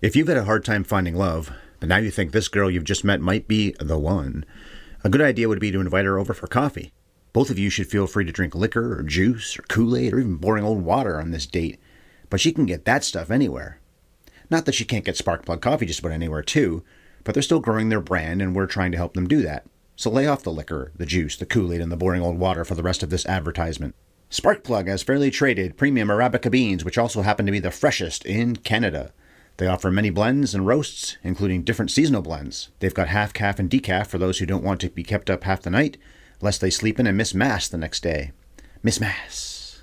If you've had a hard time finding love, but now you think this girl you've just met might be the one, a good idea would be to invite her over for coffee. Both of you should feel free to drink liquor or juice or Kool-Aid or even boring old water on this date, but she can get that stuff anywhere. Not that she can't get Spark Plug coffee just about anywhere too, but they're still growing their brand and we're trying to help them do that. So lay off the liquor, the juice, the Kool-Aid, and the boring old water for the rest of this advertisement. Spark Plug has fairly traded premium Arabica beans, which also happen to be the freshest in Canada. They offer many blends and roasts, including different seasonal blends. They've got half calf and decaf for those who don't want to be kept up half the night, lest they sleep in and miss Mass the next day. Miss Mass.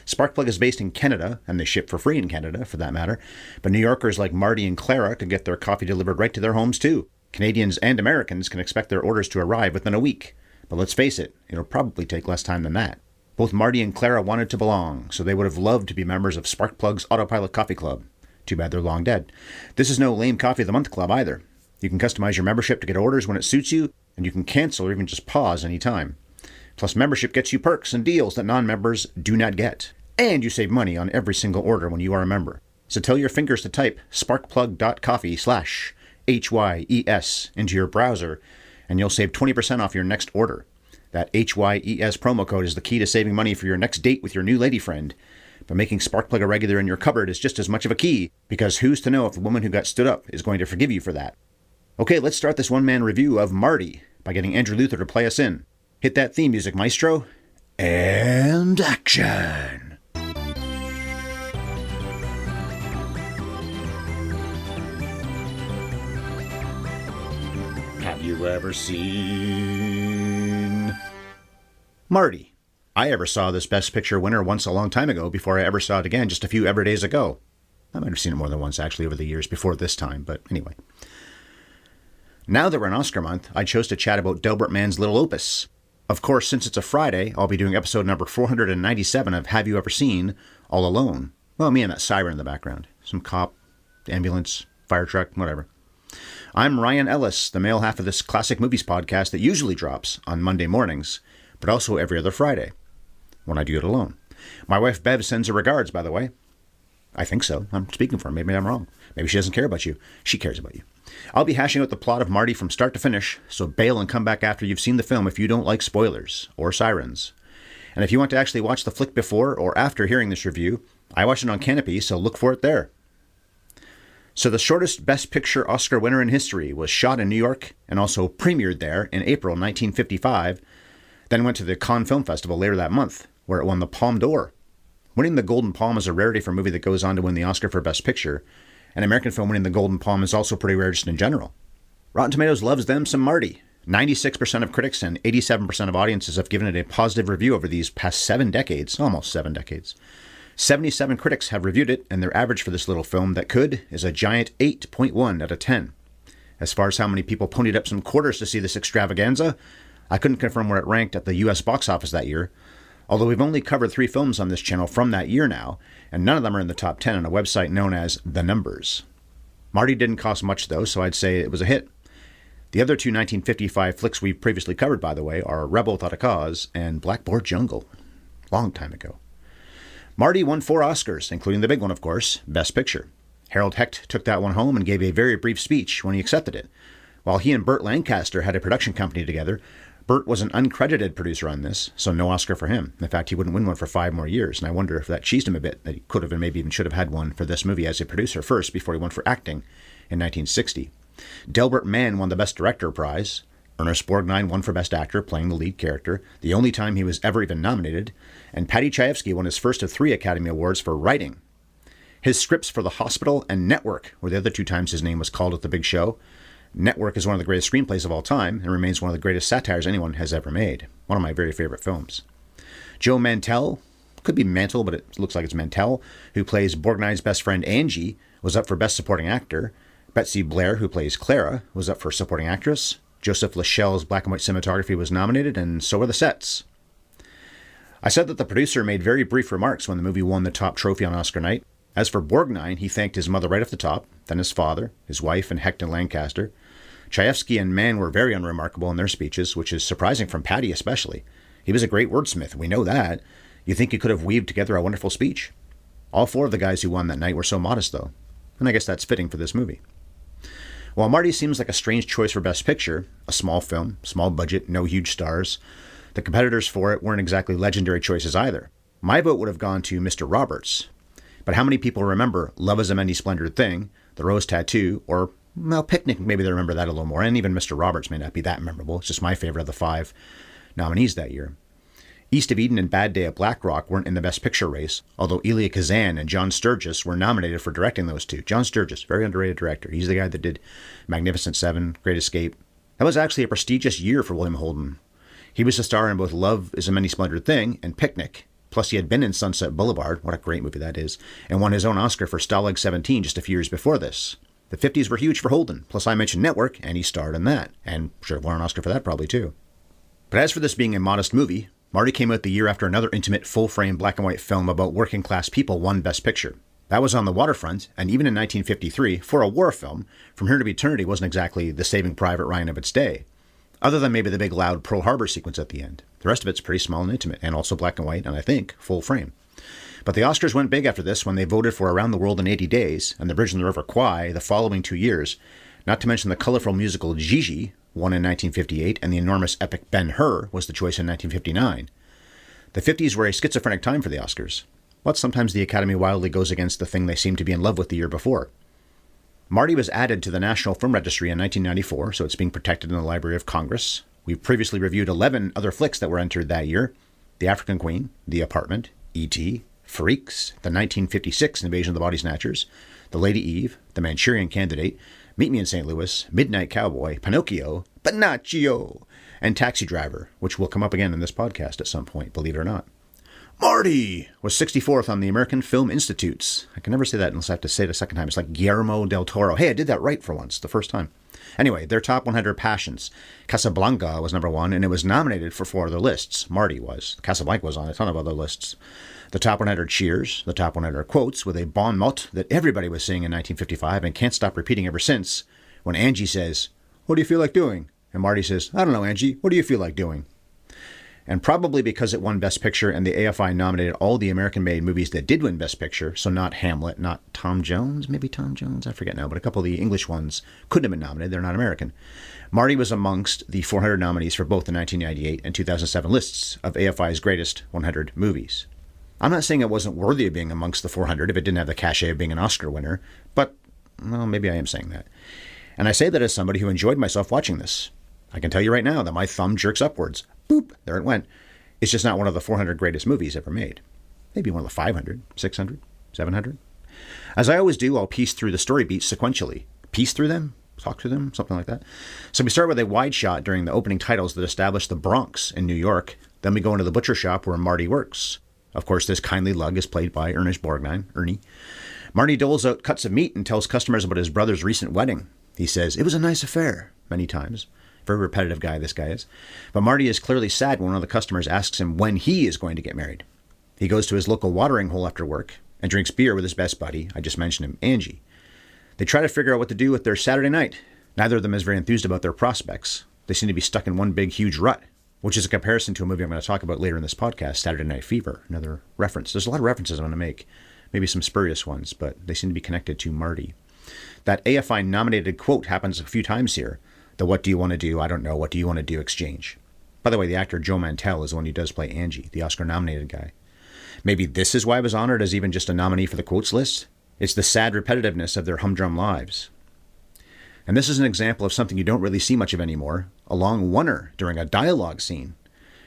Spark Plug is based in Canada, and they ship for free in Canada, for that matter. But New Yorkers like Marty and Clara can get their coffee delivered right to their homes, too. Canadians and Americans can expect their orders to arrive within a week. But let's face it, it'll probably take less time than that. Both Marty and Clara wanted to belong, so they would have loved to be members of Spark Plug's Autopilot Coffee Club. Too bad they're long dead. This is no lame Coffee of the Month club either. You can customize your membership to get orders when it suits you, and you can cancel or even just pause anytime. Plus, membership gets you perks and deals that non-members do not get. And you save money on every single order when you are a member. So tell your fingers to type sparkplug.coffee/HYES into your browser, and you'll save 20% off your next order. That HYES promo code is the key to saving money for your next date with your new lady friend. But making Sparkplug a regular in your cupboard is just as much of a key, because who's to know if the woman who got stood up is going to forgive you for that? Okay, let's start this one-man review of Marty by getting Andrew Luther to play us in. Hit that theme music, maestro. And action! Have you ever seen Marty? I ever saw this Best Picture winner once a long time ago before I ever saw it again just a few ever days ago. I might have seen it more than once actually over the years before this time, but anyway. Now that we're in Oscar month, I chose to chat about Delbert Mann's little opus. Of course, since it's a Friday, I'll be doing episode number 497 of Have You Ever Seen All Alone? Well, me and that siren in the background. Some cop, ambulance, fire truck, whatever. I'm Ryan Ellis, the male half of this classic movies podcast that usually drops on Monday mornings, but also every other Friday, when I do it alone. My wife Bev sends her regards, by the way. I think so. I'm speaking for her. Maybe I'm wrong. Maybe she doesn't care about you. She cares about you. I'll be hashing out the plot of Marty from start to finish, so bail and come back after you've seen the film if you don't like spoilers or sirens. And if you want to actually watch the flick before or after hearing this review, I watched it on Canopy, so look for it there. So the shortest Best Picture Oscar winner in history was shot in New York and also premiered there in April 1955, then went to the Cannes Film Festival later that month, where it won the Palme d'Or. Winning the Golden Palm is a rarity for a movie that goes on to win the Oscar for Best Picture, and American film winning the Golden Palm is also pretty rare just in general. Rotten Tomatoes loves them some Marty. 96% of critics and 87% of audiences have given it a positive review over these past 7 decades, almost 7 decades. 77 critics have reviewed it, and their average for this little film that could is a giant 8.1 out of 10. As far as how many people ponied up some quarters to see this extravaganza, I couldn't confirm where it ranked at the US box office that year, although we've only covered 3 films on this channel from that year now, and none of them are in the top 10 on a website known as The Numbers. Marty didn't cost much, though, so I'd say it was a hit. The other 2 1955 flicks we've previously covered, by the way, are Rebel Without a Cause and Blackboard Jungle. Long time ago. Marty won 4 Oscars, including the big one, of course, Best Picture. Harold Hecht took that one home and gave a very brief speech when he accepted it. While he and Burt Lancaster had a production company together, Burt was an uncredited producer on this, so no Oscar for him. In fact, he wouldn't win one for 5 more years, and I wonder if that cheesed him a bit, that he could have and maybe even should have had one for this movie as a producer first before he won for acting in 1960. Delbert Mann won the Best Director prize. Ernest Borgnine won for Best Actor, playing the lead character, the only time he was ever even nominated, and Paddy Chayefsky won his first of 3 Academy Awards for writing. His scripts for The Hospital and Network were the other 2 times his name was called at the big show. Network is one of the greatest screenplays of all time and remains one of the greatest satires anyone has ever made. One of my very favorite films. Joe Mantell, could be Mantle, but it looks like it's Mantell, who plays Borgnine's best friend Angie, was up for Best Supporting Actor. Betsy Blair, who plays Clara, was up for Supporting Actress. Joseph Lechelle's black and white cinematography was nominated, and so were the sets. I said that the producer made very brief remarks when the movie won the top trophy on Oscar night. As for Borgnine, he thanked his mother right off the top, then his father, his wife, and Hecht and Lancaster. Chayefsky and Mann were very unremarkable in their speeches, which is surprising from Paddy especially. He was a great wordsmith, we know that. You think he could have weaved together a wonderful speech? All 4 of the guys who won that night were so modest, though. and I guess that's fitting for this movie. While Marty seems like a strange choice for Best Picture, a small film, small budget, no huge stars, the competitors for it weren't exactly legendary choices either. My vote would have gone to Mr. Roberts. But how many people remember Love is a Many Splendored Thing, The Rose Tattoo, or, well, Picnic, maybe they remember that a little more, and even Mr. Roberts may not be that memorable. It's just my favorite of the 5 nominees that year. East of Eden and Bad Day at Black Rock weren't in the Best Picture race, although Elia Kazan and John Sturges were nominated for directing those two. John Sturges, very underrated director. He's the guy that did Magnificent Seven, Great Escape. That was actually a prestigious year for William Holden. He was a star in both Love is a Many Splendored Thing and Picnic. Plus, he had been in Sunset Boulevard, what a great movie that is, and won his own Oscar for Stalag 17 just a few years before this. The 50s were huge for Holden. Plus, I mentioned Network, and he starred in that, and should have won an Oscar for that probably too. But as for this being a modest movie, Marty came out the year after another intimate, full-frame black-and-white film about working-class people won Best Picture. That was On the Waterfront, and even in 1953, for a war film, From Here to Eternity wasn't exactly the Saving Private Ryan of its day, other than maybe the big loud Pearl Harbor sequence at the end. The rest of it's pretty small and intimate, and also black and white, and I think full frame. But the Oscars went big after this when they voted for Around the World in 80 Days and The Bridge on the River Kwai the following 2 years, not to mention the colorful musical Gigi, won in 1958, and the enormous epic Ben-Hur was the choice in 1959. The 50s were a schizophrenic time for the Oscars, but sometimes the Academy wildly goes against the thing they seem to be in love with the year before. Marty was added to the National Film Registry in 1994, so it's being protected in the Library of Congress. We've previously reviewed 11 other flicks that were entered that year: The African Queen, The Apartment, E.T., Freaks, the 1956 Invasion of the Body Snatchers, The Lady Eve, The Manchurian Candidate, Meet Me in St. Louis, Midnight Cowboy, Pinocchio, and Taxi Driver, which will come up again in this podcast at some point, believe it or not. Marty was 64th on the American Film Institute's. I can never say that unless I have to say it a second time. It's like Guillermo del Toro. Hey, I did that right for once, the first time. Anyway, their top 100 passions. Casablanca was number 1, and it was nominated for 4 other lists. Marty was. Casablanca was on a ton of other lists. The top 100 cheers, the top 100 quotes, with a bon mot that everybody was saying in 1955 and can't stop repeating ever since, when Angie says, "What do you feel like doing?" And Marty says, "I don't know, Angie, what do you feel like doing?" And probably because it won Best Picture and the AFI nominated all the American-made movies that did win Best Picture, so not Hamlet, not Tom Jones, maybe Tom Jones, I forget now, but a couple of the English ones couldn't have been nominated, they're not American. Marty was amongst the 400 nominees for both the 1998 and 2007 lists of AFI's greatest 100 movies. I'm not saying it wasn't worthy of being amongst the 400 if it didn't have the cachet of being an Oscar winner, but, well, maybe I am saying that. And I say that as somebody who enjoyed myself watching this. I can tell you right now that my thumb jerks upwards. Boop, there it went. It's just not one of the 400 greatest movies ever made. Maybe one of the 500, 600, 700. As I always do, I'll piece through the story beats sequentially. Piece through them? Talk through them? Something like that. So we start with a wide shot during the opening titles that establish the Bronx in New York. Then we go into the butcher shop where Marty works. Of course, this kindly lug is played by Ernest Borgnine, Ernie. Marty doles out cuts of meat and tells customers about his brother's recent wedding. He says, "It was a nice affair," many times. Very repetitive guy, this guy is. But Marty is clearly sad when one of the customers asks him when he is going to get married. He goes to his local watering hole after work and drinks beer with his best buddy, I just mentioned him, Angie. They try to figure out what to do with their Saturday night. Neither of them is very enthused about their prospects. They seem to be stuck in one big, huge rut, which is a comparison to a movie I'm going to talk about later in this podcast, Saturday Night Fever, another reference. There's a lot of references I'm going to make, maybe some spurious ones, but they seem to be connected to Marty. That AFI-nominated quote happens a few times here. The "what do you want to do? I don't know. What do you want to do?" exchange. By the way, the actor Joe Mantel is the one who does play Angie, the Oscar-nominated guy. Maybe this is why I was honored as even just a nominee for the quotes list. It's the sad repetitiveness of their humdrum lives. And this is an example of something you don't really see much of anymore, a long oneer during a dialogue scene.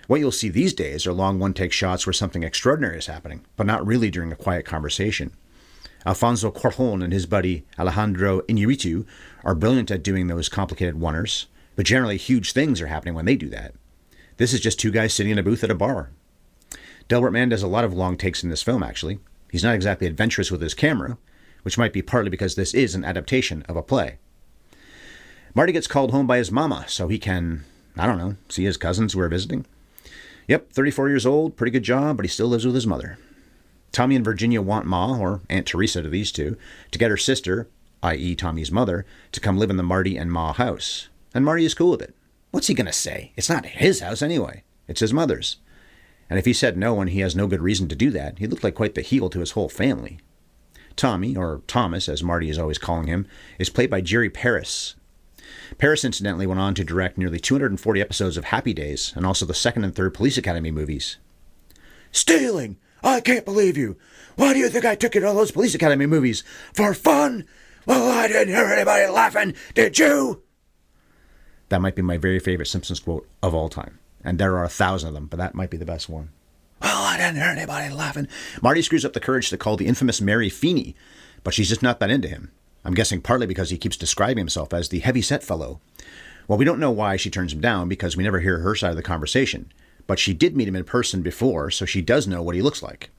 What you'll see these days are long one-take shots where something extraordinary is happening, but not really during a quiet conversation. Alfonso Cuarón and his buddy Alejandro Iñárritu are brilliant at doing those complicated oneers, but generally huge things are happening when they do that. This is just two guys sitting in a booth at a bar. Delbert Mann does a lot of long takes in this film, actually. He's not exactly adventurous with his camera, which might be partly because this is an adaptation of a play. Marty gets called home by his mama so he can, I don't know, see his cousins who are visiting. Yep, 34 years old, pretty good job, but he still lives with his mother. Tommy and Virginia want Ma, or Aunt Teresa to these two, to get her sister, i.e. Tommy's mother, to come live in the Marty and Ma house. And Marty is cool with it. What's he going to say? It's not his house anyway. It's his mother's. And if he said no and he has no good reason to do that, he looked like quite the heel to his whole family. Tommy, or Thomas as Marty is always calling him, is played by Jerry Paris. Paris incidentally went on to direct nearly 240 episodes of Happy Days and also the second and third Police Academy movies. Stealing! I can't believe you! Why do you think I took you to all those Police Academy movies? For fun? Well, I didn't hear anybody laughing, did you? That might be my very favorite Simpsons quote of all time. And there are 1,000 of them, but that might be the best one. Well, I didn't hear anybody laughing. Marty screws up the courage to call the infamous Mary Feeney, but she's just not that into him. I'm guessing partly because he keeps describing himself as the heavy-set fellow. Well, we don't know why she turns him down because we never hear her side of the conversation, but she did meet him in person before, so she does know what he looks like.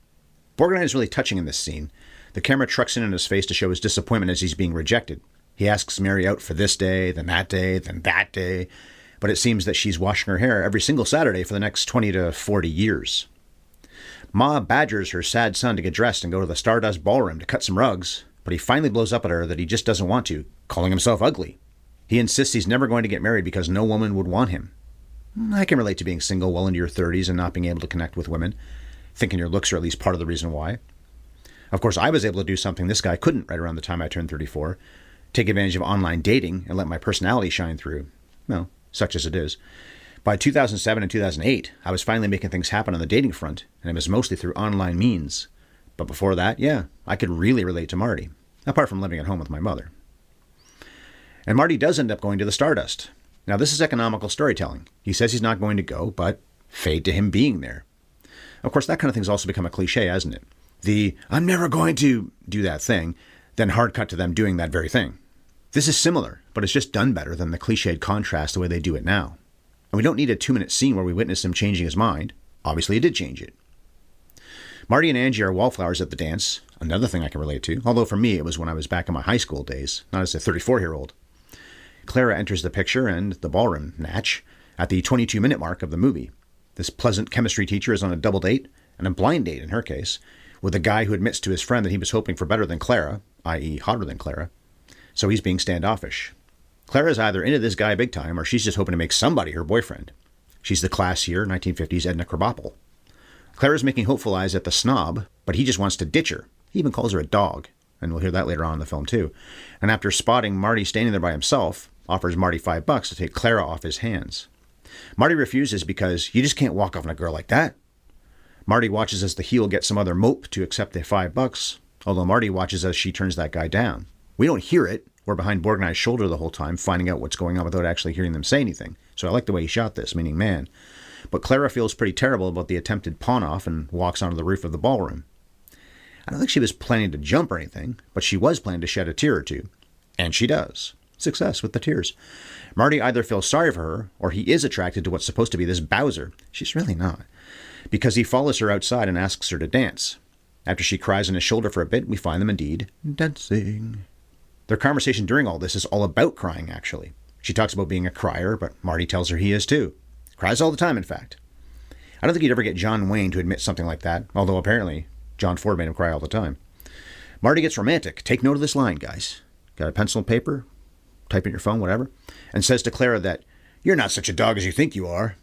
Borgnine is really touching in this scene. The camera trucks in on his face to show his disappointment as he's being rejected. He asks Mary out for this day, then that day, then that day, but it seems that she's washing her hair every single Saturday for the next 20 to 40 years. Ma badgers her sad son to get dressed and go to the Stardust Ballroom to cut some rugs, but he finally blows up at her that he just doesn't want to, calling himself ugly. He insists he's never going to get married because no woman would want him. I can relate to being single well into your 30s and not being able to connect with women, thinking your looks are at least part of the reason why. Of course, I was able to do something this guy couldn't right around the time I turned 34, take advantage of online dating and let my personality shine through. Well, such as it is. By 2007 and 2008, I was finally making things happen on the dating front, and it was mostly through online means. But before that, yeah, I could really relate to Marty, apart from living at home with my mother. And Marty does end up going to the Stardust. Now, this is economical storytelling. He says he's not going to go, but fade to him being there. Of course, that kind of thing's also become a cliche, hasn't it? The, I'm never going to do that thing, then hard cut to them doing that very thing. This is similar, but it's just done better than the cliched contrast the way they do it now. And we don't need a 2-minute scene where we witness him changing his mind. Obviously, he did change it. Marty and Angie are wallflowers at the dance, another thing I can relate to, although for me it was when I was back in my high school days, not as a 34-year-old. Clara enters the picture and the ballroom natch at the 22-minute mark of the movie. This pleasant chemistry teacher is on a double date, and a blind date in her case, with a guy who admits to his friend that he was hoping for better than Clara, i.e. hotter than Clara, so he's being standoffish. Clara's either into this guy big time, or she's just hoping to make somebody her boyfriend. She's the classier 1950s Edna Krabappel. Clara's making hopeful eyes at the snob, but he just wants to ditch her. He even calls her a dog, and we'll hear that later on in the film too. And after spotting Marty standing there by himself, offers Marty $5 to take Clara off his hands. Marty refuses because you just can't walk off on a girl like that. Marty watches as the heel gets some other mope to accept the $5, although Marty watches as she turns that guy down. We don't hear it. We're behind Borgnine's shoulder the whole time, finding out what's going on without actually hearing them say anything. So I like the way he shot this, meaning man. But Clara feels pretty terrible about the attempted pawn-off and walks onto the roof of the ballroom. I don't think she was planning to jump or anything, but she was planning to shed a tear or two. And she does. Success with the tears. Marty either feels sorry for her, or he is attracted to what's supposed to be this Bowser. She's really not. Because he follows her outside and asks her to dance. After she cries on his shoulder for a bit, we find them indeed dancing. Their conversation during all this is all about crying, actually. She talks about being a crier, but Marty tells her he is too. Cries all the time, in fact. I don't think you'd ever get John Wayne to admit something like that, although apparently John Ford made him cry all the time. Marty gets romantic. Take note of this line, guys. Got a pencil and paper? Type in your phone, whatever. And says to Clara that, you're not such a dog as you think you are.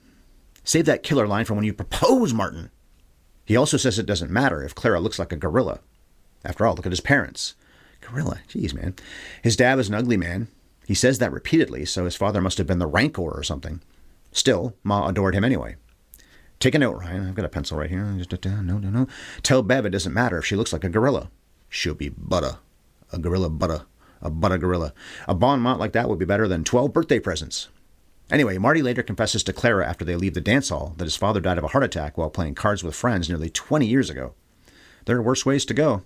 Save that killer line for when you propose, Martin. He also says it doesn't matter if Clara looks like a gorilla. After all, look at his parents. Gorilla, jeez, man. His dad was an ugly man. He says that repeatedly, so his father must have been the Rancor or something. Still, Ma adored him anyway. Take a note, Ryan. I've got a pencil right here. No. Tell Bev it doesn't matter if she looks like a gorilla. She'll be butter. A gorilla butter. A butter gorilla. A bon mot like that would be better than 12 birthday presents. Anyway, Marty later confesses to Clara after they leave the dance hall that his father died of a heart attack while playing cards with friends nearly 20 years ago. There are worse ways to go.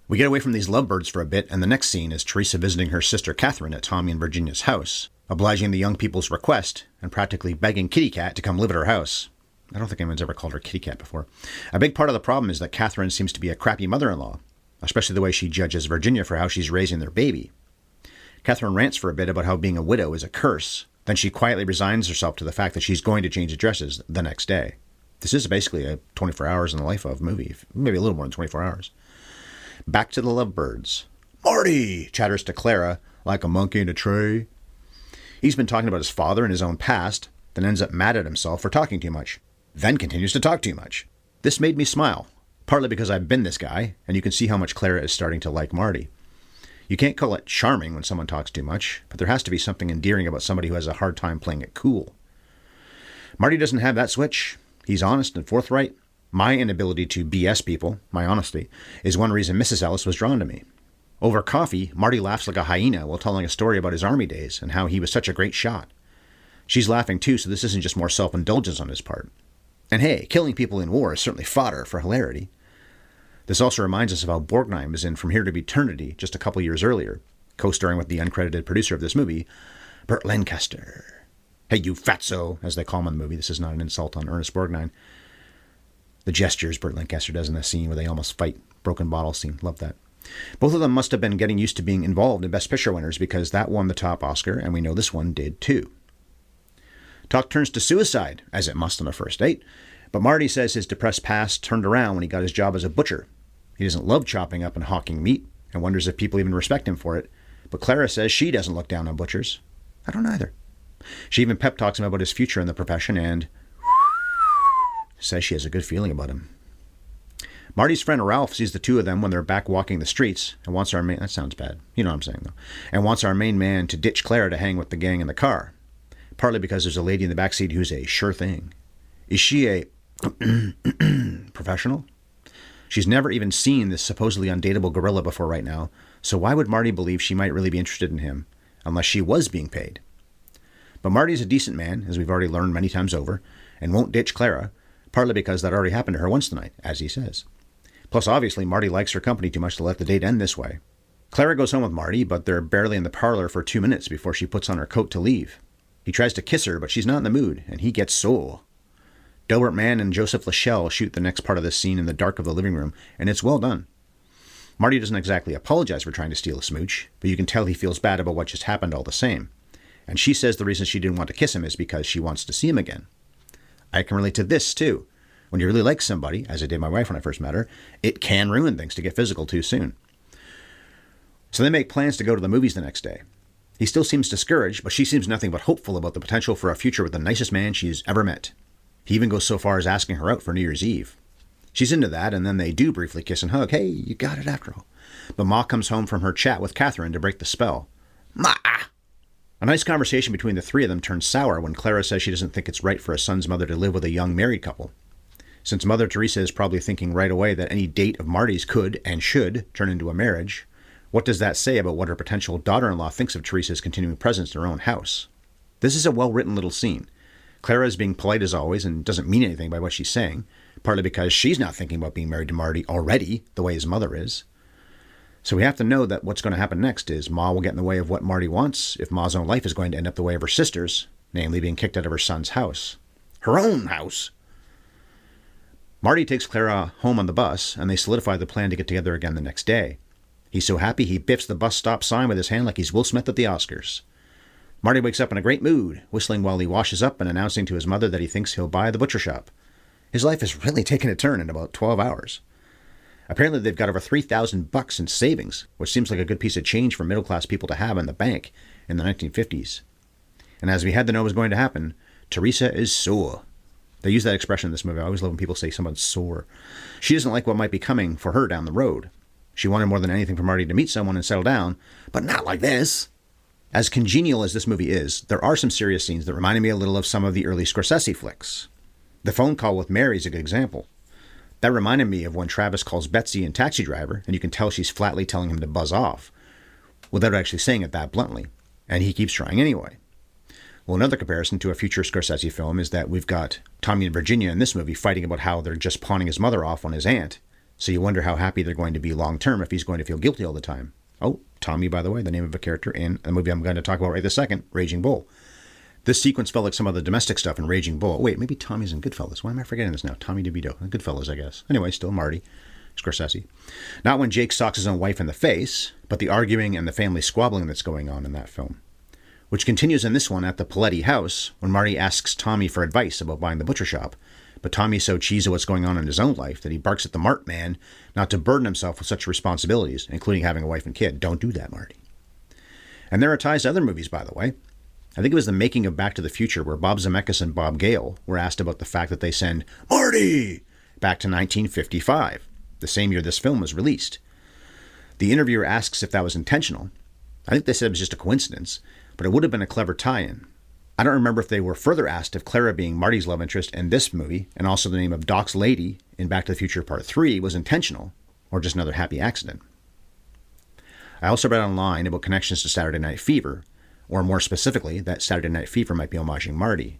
We get away from these lovebirds for a bit, and the next scene is Teresa visiting her sister Catherine at Tommy and Virginia's house, obliging the young people's request and practically begging Kitty Cat to come live at her house. I don't think anyone's ever called her Kitty Cat before. A big part of the problem is that Catherine seems to be a crappy mother-in-law, especially the way she judges Virginia for how she's raising their baby. Catherine rants for a bit about how being a widow is a curse. Then she quietly resigns herself to the fact that she's going to change addresses the next day. This is basically a 24 hours in the life of movie, maybe a little more than 24 hours. Back to the lovebirds. Marty chatters to Clara like a monkey in a tray. He's been talking about his father and his own past, then ends up mad at himself for talking too much, then continues to talk too much. This made me smile. Partly because I've been this guy, and you can see how much Clara is starting to like Marty. You can't call it charming when someone talks too much, but there has to be something endearing about somebody who has a hard time playing it cool. Marty doesn't have that switch. He's honest and forthright. My inability to BS people, my honesty, is one reason Mrs. Ellis was drawn to me. Over coffee, Marty laughs like a hyena while telling a story about his army days and how he was such a great shot. She's laughing too, so this isn't just more self-indulgence on his part. And hey, killing people in war is certainly fodder for hilarity. This also reminds us of how Borgnine was in From Here to Eternity just a couple years earlier, co-starring with the uncredited producer of this movie, Burt Lancaster. Hey, you fatso, as they call him in the movie. This is not an insult on Ernest Borgnine. The gestures Burt Lancaster does in the scene where they almost fight, broken bottle scene. Love that. Both of them must have been getting used to being involved in Best Picture winners because that won the top Oscar, and we know this one did too. Talk turns to suicide, as it must on a first date, but Marty says his depressed past turned around when he got his job as a butcher. He doesn't love chopping up and hawking meat, and wonders if people even respect him for it, but Clara says she doesn't look down on butchers. I don't either. She even pep talks him about his future in the profession and says she has a good feeling about him. Marty's friend Ralph sees the two of them when they're back walking the streets and wants our main... That sounds bad. You know what I'm saying, though. And wants our main man to ditch Clara to hang with the gang in the car. Partly because there's a lady in the backseat who's a sure thing. Is she a professional? She's never even seen this supposedly undateable gorilla before right now, so why would Marty believe she might really be interested in him, unless she was being paid? But Marty's a decent man, as we've already learned many times over, and won't ditch Clara, partly because that already happened to her once tonight, as he says. Plus, obviously, Marty likes her company too much to let the date end this way. Clara goes home with Marty, but they're barely in the parlor for 2 minutes before she puts on her coat to leave. He tries to kiss her, but she's not in the mood, and he gets sore. Delbert Mann and Joseph Lachelle shoot the next part of this scene in the dark of the living room, and it's well done. Marty doesn't exactly apologize for trying to steal a smooch, but you can tell he feels bad about what just happened all the same. And she says the reason she didn't want to kiss him is because she wants to see him again. I can relate to this, too. When you really like somebody, as I did my wife when I first met her, it can ruin things to get physical too soon. So they make plans to go to the movies the next day. He still seems discouraged, but she seems nothing but hopeful about the potential for a future with the nicest man she's ever met. He even goes so far as asking her out for New Year's Eve. She's into that, and then they do briefly kiss and hug. Hey, you got it after all. But Ma comes home from her chat with Catherine to break the spell. Ma! A nice conversation between the three of them turns sour when Clara says she doesn't think it's right for a son's mother to live with a young married couple. Since Mother Teresa is probably thinking right away that any date of Marty's could and should turn into a marriage, what does that say about what her potential daughter-in-law thinks of Teresa's continuing presence in her own house? This is a well-written little scene. Clara is being polite as always and doesn't mean anything by what she's saying, partly because she's not thinking about being married to Marty already, the way his mother is. So we have to know that what's going to happen next is Ma will get in the way of what Marty wants if Ma's own life is going to end up the way of her sister's, namely being kicked out of her son's house. Her own house! Marty takes Clara home on the bus, and they solidify the plan to get together again the next day. He's so happy he biffs the bus stop sign with his hand like he's Will Smith at the Oscars. Marty wakes up in a great mood, whistling while he washes up and announcing to his mother that he thinks he'll buy the butcher shop. His life has really taken a turn in about 12 hours. Apparently they've got over $3,000 in savings, which seems like a good piece of change for middle-class people to have in the bank in the 1950s. And as we had to know was going to happen, Teresa is sore. They use that expression in this movie. I always love when people say someone's sore. She doesn't like what might be coming for her down the road. She wanted more than anything for Marty to meet someone and settle down, but not like this. As congenial as this movie is, there are some serious scenes that reminded me a little of some of the early Scorsese flicks. The phone call with Mary is a good example. That reminded me of when Travis calls Betsy in Taxi Driver, and you can tell she's flatly telling him to buzz off, without actually saying it that bluntly, and he keeps trying anyway. Well, another comparison to a future Scorsese film is that we've got Tommy and Virginia in this movie fighting about how they're just pawning his mother off on his aunt, so you wonder how happy they're going to be long-term if he's going to feel guilty all the time. Oh, Tommy, by the way, the name of a character in a movie I'm going to talk about right this second, Raging Bull. This sequence felt like some of the domestic stuff in Raging Bull. Wait, maybe Tommy's in Goodfellas. Why am I forgetting this now? Tommy DeVito. Goodfellas, I guess. Anyway, still Marty. Scorsese. Not when Jake socks his own wife in the face, but the arguing and the family squabbling that's going on in that film. Which continues in this one at the Paletti house when Marty asks Tommy for advice about buying the butcher shop. But Tommy's so cheesy what's going on in his own life that he barks at the Mart man not to burden himself with such responsibilities, including having a wife and kid. Don't do that, Marty. And there are ties to other movies, by the way. I think it was the making of Back to the Future where Bob Zemeckis and Bob Gale were asked about the fact that they send Marty back to 1955. the same year this film was released. The interviewer asks if that was intentional. I think they said it was just a coincidence, but it would have been a clever tie-in. I don't remember if they were further asked if Clara being Marty's love interest in this movie, and also the name of Doc's lady in Back to the Future Part 3, was intentional, or just another happy accident. I also read online about connections to Saturday Night Fever, or more specifically, that Saturday Night Fever might be homaging Marty.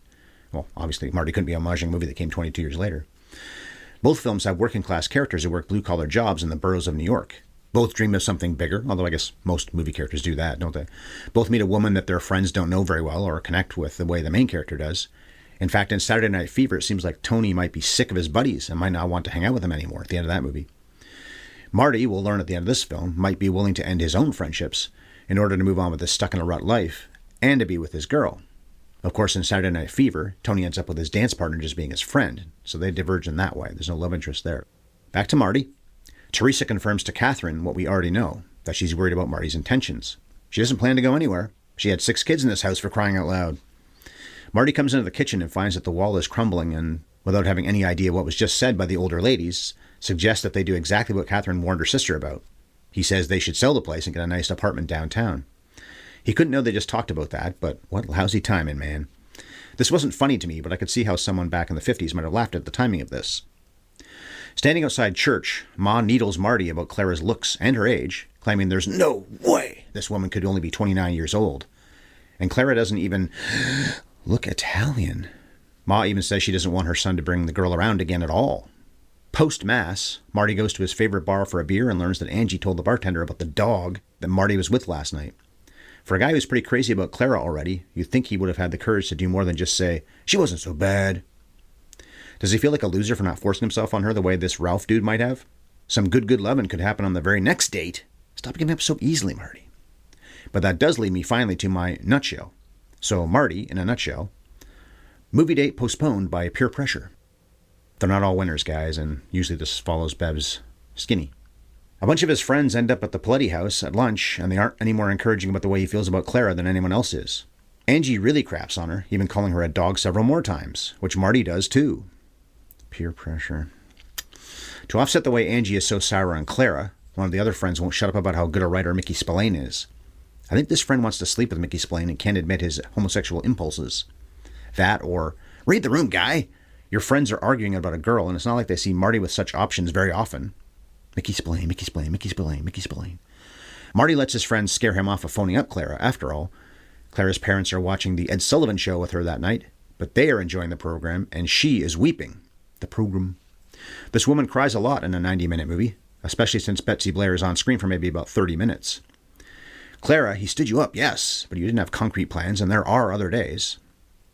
Well, obviously, Marty couldn't be homaging a movie that came 22 years later. Both films have working-class characters who work blue-collar jobs in the boroughs of New York. Both dream of something bigger, although I guess most movie characters do that, don't they? Both meet a woman that their friends don't know very well or connect with the way the main character does. In fact, in Saturday Night Fever, it seems like Tony might be sick of his buddies and might not want to hang out with them anymore at the end of that movie. Marty, we'll learn at the end of this film, might be willing to end his own friendships in order to move on with his stuck-in-a-rut life and to be with his girl. Of course, in Saturday Night Fever, Tony ends up with his dance partner just being his friend, so they diverge in that way. There's no love interest there. Back to Marty. Teresa confirms to Catherine what we already know, that she's worried about Marty's intentions. She doesn't plan to go anywhere. She had 6 kids in this house, for crying out loud. Marty comes into the kitchen and finds that the wall is crumbling and, without having any idea what was just said by the older ladies, suggests that they do exactly what Catherine warned her sister about. He says they should sell the place and get a nice apartment downtown. He couldn't know they just talked about that, but what lousy timing, man. This wasn't funny to me, but I could see how someone back in the 50s might have laughed at the timing of this. Standing outside church, Ma needles Marty about Clara's looks and her age, claiming there's no way this woman could only be 29 years old. And Clara doesn't even look Italian. Ma even says she doesn't want her son to bring the girl around again at all. Post-Mass, Marty goes to his favorite bar for a beer and learns that Angie told the bartender about the dog that Marty was with last night. For a guy who's pretty crazy about Clara already, you'd think he would have had the courage to do more than just say, she wasn't so bad. Does he feel like a loser for not forcing himself on her the way this Ralph dude might have? Some good loving could happen on the very next date. Stop giving up so easily, Marty. But that does lead me finally to my nutshell. So Marty, in a nutshell, movie date postponed by peer pressure. They're not all winners, guys, and usually this follows Bev's skinny. A bunch of his friends end up at the Paletti house at lunch, and they aren't any more encouraging about the way he feels about Clara than anyone else is. Angie really craps on her, even calling her a dog several more times, which Marty does too. Peer pressure. To offset the way Angie is so sour on Clara, one of the other friends won't shut up about how good a writer Mickey Spillane is. I think this friend wants to sleep with Mickey Spillane and can't admit his homosexual impulses. That or, read the room, guy! Your friends are arguing about a girl, and it's not like they see Marty with such options very often. Mickey Spillane, Mickey Spillane, Mickey Spillane, Mickey Spillane. Marty lets his friends scare him off of phoning up Clara. After all, Clara's parents are watching the Ed Sullivan Show with her that night, but they are enjoying the program, and she is weeping. The program. This woman cries a lot in a 90-minute movie, especially since Betsy Blair is on screen for maybe about 30 minutes. Clara, he stood you up, yes, but you didn't have concrete plans, and there are other days.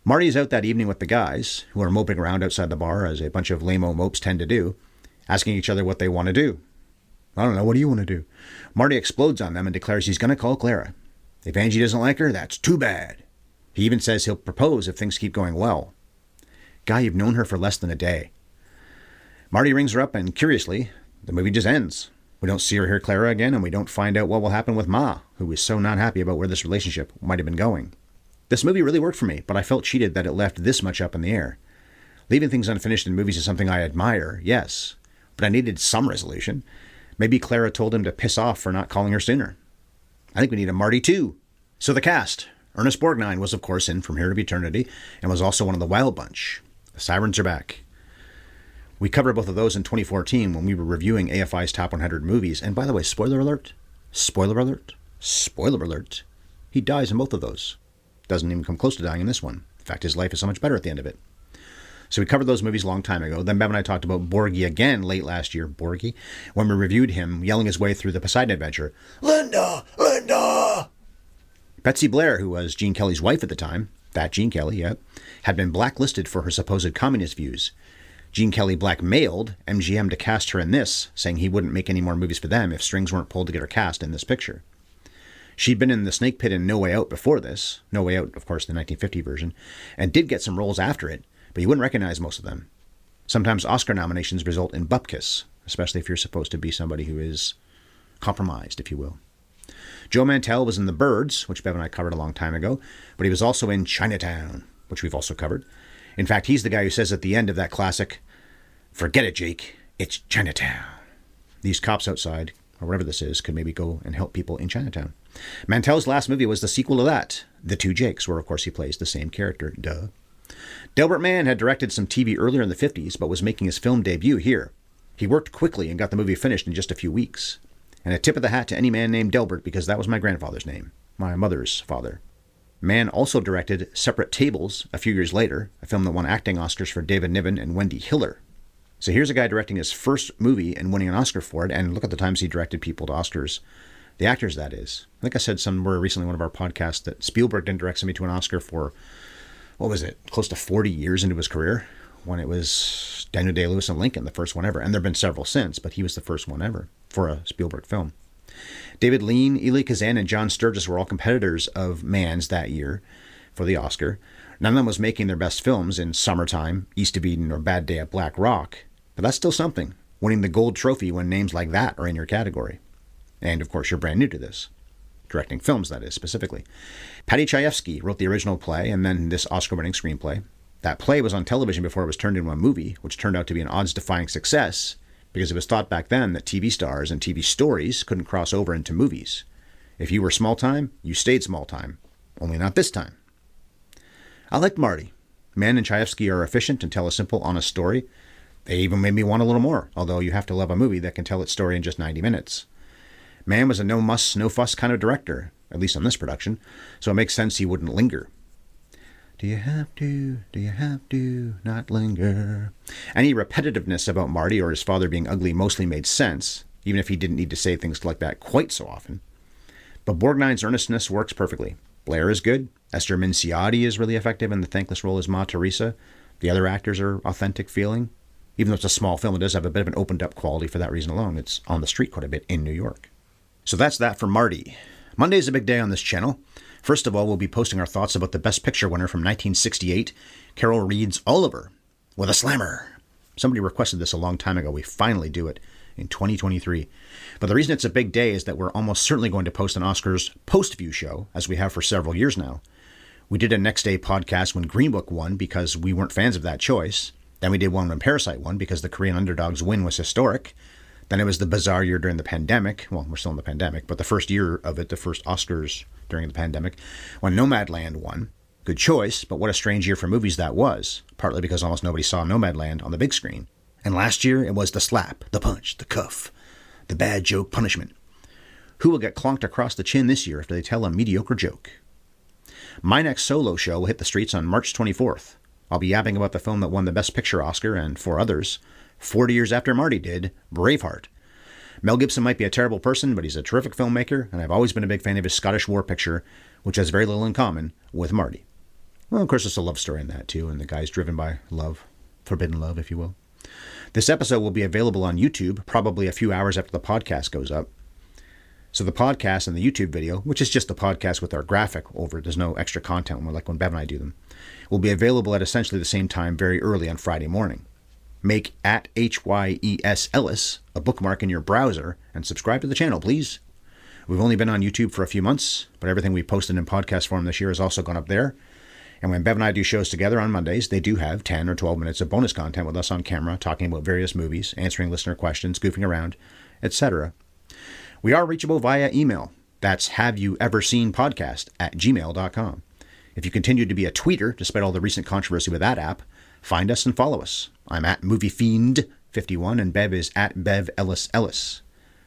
Marty is out that evening with the guys, who are moping around outside the bar, as a bunch of lame-o mopes tend to do, asking each other what they want to do. I don't know, what do you want to do? Marty explodes on them and declares he's going to call Clara. If Angie doesn't like her, that's too bad. He even says he'll propose if things keep going well. Guy, you've known her for less than a day. Marty rings her up, and curiously, the movie just ends. We don't see or hear Clara again, and we don't find out what will happen with Ma, who is so not happy about where this relationship might have been going. This movie really worked for me, but I felt cheated that it left this much up in the air. Leaving things unfinished in movies is something I admire, yes, but I needed some resolution. Maybe Clara told him to piss off for not calling her sooner. I think we need a Marty too. So the cast. Ernest Borgnine was, of course, in From Here to Eternity, and was also one of the Wild Bunch. The Sirens are back. We covered both of those in 2014 when we were reviewing AFI's Top 100 movies. And by the way, spoiler alert, spoiler alert, spoiler alert, he dies in both of those. Doesn't even come close to dying in this one. In fact, his life is so much better at the end of it. So we covered those movies a long time ago. Then Bev and I talked about Borgie again late last year, Borgie, when we reviewed him yelling his way through the Poseidon Adventure. Linda! Linda! Betsy Blair, who was Gene Kelly's wife at the time, that Gene Kelly, yep, had been blacklisted for her supposed communist views. Gene Kelly blackmailed MGM to cast her in this, saying he wouldn't make any more movies for them if strings weren't pulled to get her cast in this picture. She'd been in The Snake Pit and No Way Out before this, No Way Out, of course, the 1950 version, and did get some roles after it, but you wouldn't recognize most of them. Sometimes Oscar nominations result in bupkis, especially if you're supposed to be somebody who is compromised, if you will. Joe Mantell was in The Birds, which Bev and I covered a long time ago, but he was also in Chinatown, which we've also covered. In fact, he's the guy who says at the end of that classic, "Forget it, Jake, it's Chinatown." These cops outside, or whatever this is, could maybe go and help people in Chinatown. Mantel's last movie was the sequel to that, The Two Jakes, where of course he plays the same character. Duh. Delbert Mann had directed some TV earlier in the 50s, but was making his film debut here. He worked quickly and got the movie finished in just a few weeks. And a tip of the hat to any man named Delbert, because that was my grandfather's name, my mother's father. Mann also directed Separate Tables a few years later, a film that won acting Oscars for David Niven and Wendy Hiller. So here's a guy directing his first movie and winning an Oscar for it, and look at the times he directed people to Oscars. The actors, that is. I think I said somewhere recently in one of our podcasts that Spielberg didn't direct somebody to an Oscar for, what was it, close to 40 years into his career, when it was Daniel Day-Lewis and Lincoln, the first one ever. And there have been several since, but he was the first one ever for a Spielberg film. David Lean, Elie Kazan, and John Sturges were all competitors of Mann's that year for the Oscar. None of them was making their best films in Summertime, East of Eden, or Bad Day at Black Rock. But that's still something, winning the gold trophy when names like that are in your category. And, of course, you're brand new to this. Directing films, that is, specifically. Paddy Chayefsky wrote the original play and then this Oscar-winning screenplay. That play was on television before it was turned into a movie, which turned out to be an odds-defying success because it was thought back then that TV stars and TV stories couldn't cross over into movies. If you were small-time, you stayed small-time. Only not this time. I liked Marty. Mann and Chayefsky are efficient and tell a simple, honest story. They even made me want a little more, although you have to love a movie that can tell its story in just 90 minutes. Mann was a no-muss, no-fuss kind of director, at least on this production, so it makes sense he wouldn't linger. Do you have to not linger? Any repetitiveness about Marty or his father being ugly mostly made sense, even if he didn't need to say things like that quite so often. But Borgnine's earnestness works perfectly. Blair is good. Esther Minciotti is really effective in the thankless role as Ma Teresa. The other actors are authentic feeling. Even though it's a small film, it does have a bit of an opened-up quality for that reason alone. It's on the street quite a bit in New York. So that's that for Marty. Monday's a big day on this channel. First of all, we'll be posting our thoughts about the Best Picture winner from 1968, Carol Reed's Oliver, with a slammer. Somebody requested this a long time ago. We finally do it in 2023. But the reason it's a big day is that we're almost certainly going to post an Oscars post-view show, as we have for several years now. We did a next day podcast when Green Book won because we weren't fans of that choice. Then we did one when Parasite won because the Korean underdog's win was historic. Then it was the bizarre year during the pandemic. Well, we're still in the pandemic, but the first year of it, the first Oscars during the pandemic, when Nomadland won. Good choice, but what a strange year for movies that was, partly because almost nobody saw Nomadland on the big screen. And last year, it was the slap, the punch, the cuff, the bad joke punishment. Who will get clonked across the chin this year after they tell a mediocre joke? My next solo show will hit the streets on March 24th. I'll be yapping about the film that won the Best Picture Oscar, and 4 others, 40 years after Marty did, Braveheart. Mel Gibson might be a terrible person, but he's a terrific filmmaker, and I've always been a big fan of his Scottish war picture, which has very little in common with Marty. Well, of course, there's a love story in that, too, and the guy's driven by love, forbidden love, if you will. This episode will be available on YouTube, probably a few hours after the podcast goes up. So the podcast and the YouTube video, which is just the podcast with our graphic over it, there's no extra content, like when Bev and I do them, will be available at essentially the same time very early on Friday morning. Make @HYES Ellis a bookmark in your browser and subscribe to the channel, please. We've only been on YouTube for a few months, but everything we posted in podcast form this year has also gone up there. And when Bev and I do shows together on Mondays, they do have 10 or 12 minutes of bonus content with us on camera, talking about various movies, answering listener questions, goofing around, etc. We are reachable via email. That's haveyoueverseenpodcast@gmail.com. If you continue to be a tweeter, despite all the recent controversy with that app, find us and follow us. I'm @MovieFiend51 and Bev is @BevEllisEllis.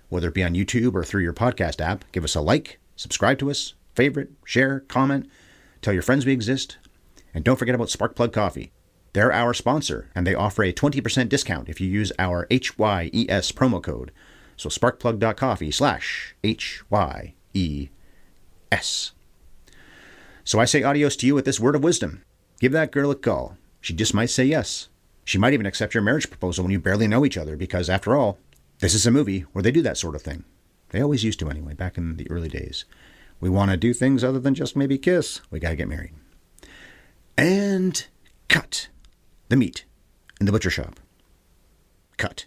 Whether it be on YouTube or through your podcast app, give us a like, subscribe to us, favorite, share, comment, tell your friends we exist, and don't forget about Sparkplug Coffee. They're our sponsor, and they offer a 20% discount if you use our HYES promo code. So sparkplug.coffee/HYES. So I say adios to you with this word of wisdom. Give that girl a call. She just might say yes. She might even accept your marriage proposal when you barely know each other, because after all, this is a movie where they do that sort of thing. They always used to anyway, back in the early days. We want to do things other than just maybe kiss. We got to get married. And cut. The meat in the butcher shop. Cut.